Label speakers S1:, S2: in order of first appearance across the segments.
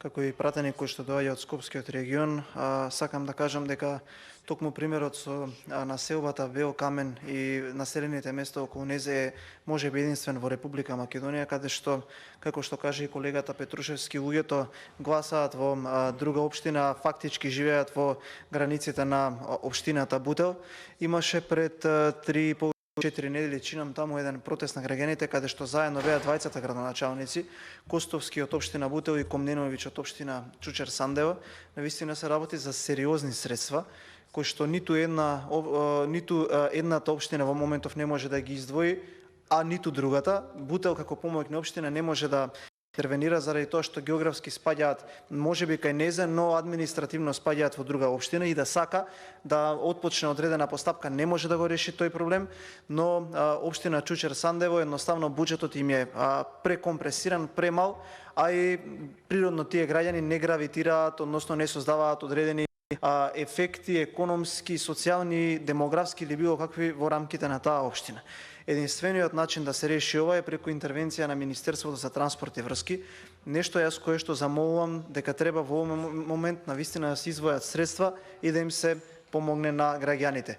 S1: како и пратеник кој што доаѓа од Скопскиот регион, сакам да кажам дека токму примерот со населбата Белкамен и населените места околу незе е можеби единствен во Република Македонија, каде што, како што каже и колегата Петрушевски, луѓето гласаат во друга општина, фактички живеат во границите на општината Бутел. Имаше пред 3,5-4 недели, чинам таму еден протест на граѓаните, каде што заедно беа двајцата градоначалници, Костовски од општина Бутел и Комненовиќ од општина Чучер Сандево. Навистина се работи за сериозни средства, кои што ниту едната општина во моментов не може да ги издвои, а ниту другата. Бутел како помојна општина не може да интервенира заради тоа што географски спаѓаат можеби кај незе, но административно спаѓаат во друга општина и да сака да отпочне одредена постапка не може да го реши тој проблем, но општина Чучер Сандево едноставно буџетот им е прекомпресиран, премал, а и природно тие граѓани не гравитираат, односно не создаваат одредени ефекти економски, социјални, демографски или било какви во рамките на таа општина. Единствениот начин да се реши ова е преку интервенција на Министерството за транспорт и врски. Нешто јас кое што замолувам дека треба во овој момент навистина да се издвојат средства и да им се помогне на граѓаните.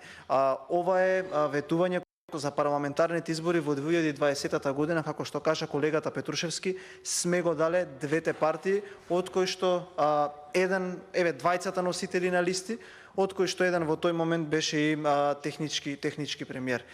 S1: Ова е ветување за парламентарните избори во 2020 година, како што кажа колегата Петрушевски, сме го дале двете партии, од кои што двајцата носители на листи, од кои што еден во тој момент беше и технички премиер.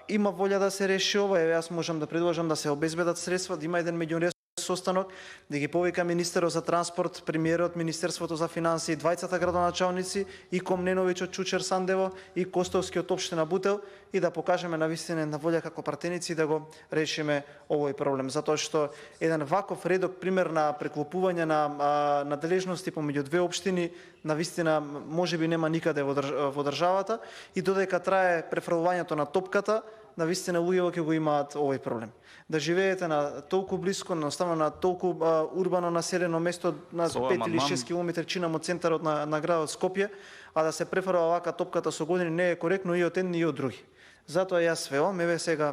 S1: Има волја да се реши ова, јас можам да предложам да се обезбедат средства, да има еден меѓународен состанок, да ги повика министерот за транспорт, премиерот, Министерството за финансии, двајцата градоначалници, и Комненовиќ од Чучер Сандево, и Костовски од општина Бутел, и да покажеме навистина на волја како пратеници да го решиме овој проблем. Затоа што еден ваков редок пример на преклопување на надлежности помеѓу две општини навистина можеби нема никаде во државата, и додека трае префрлувањето на топката, навистина луѓето ќе го имаат овој проблем. Да живеете на толку блиско, едноставно на толку урбано населено место на 5 или 6 км чинам од центарот на градот Скопје, а да се префрлува вака топката со години не е коректно и од едни и од други. Затоа јас велам, еве сега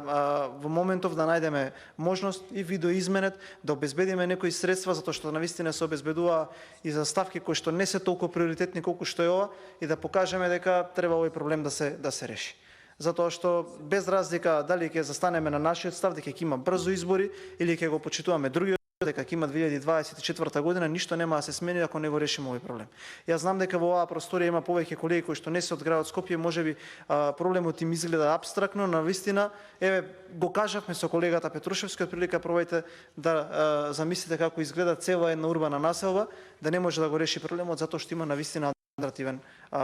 S1: во моментов да најдеме можност и видоизменет да обезбедиме некои средства, затоа што навистина се обезбедува и за ставки кои што не се толку приоритетни колку што е ова, и да покажеме дека треба овој проблем да се реши. Затоа што без разлика дали ќе застанеме на нашиот став дека ќе има брзо избори или ќе го почитуваме другиот дека ќе има 2024 година, ништо нема да се смени ако не го решиме овој проблем. Јас знам дека во оваа просторија има повеќе колеги кои што не се од градот Скопје, можеби проблемот им изгледа апстрактно, но навистина еве го кажавме со колегата Петрушевски, од прилика пробајте да замислите како изгледа цела една урбана населба, да не може да го реши проблемот затоа што има навистина административен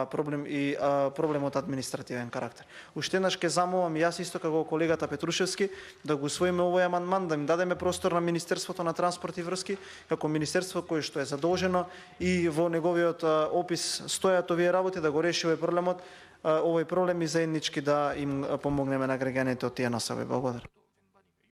S1: проблем и проблемот административен карактер. Уште еднаш ќе замолам јас исто како колегата Петрушевски да го усвоиме овој амандман, да им дадеме простор на Министерството на транспорт и врски како министерство кое што е задолжено и во неговиот опис стојат овие работи да го реши овој проблем и заеднички да им помогнеме на граѓаните од тие населби. Благодарам.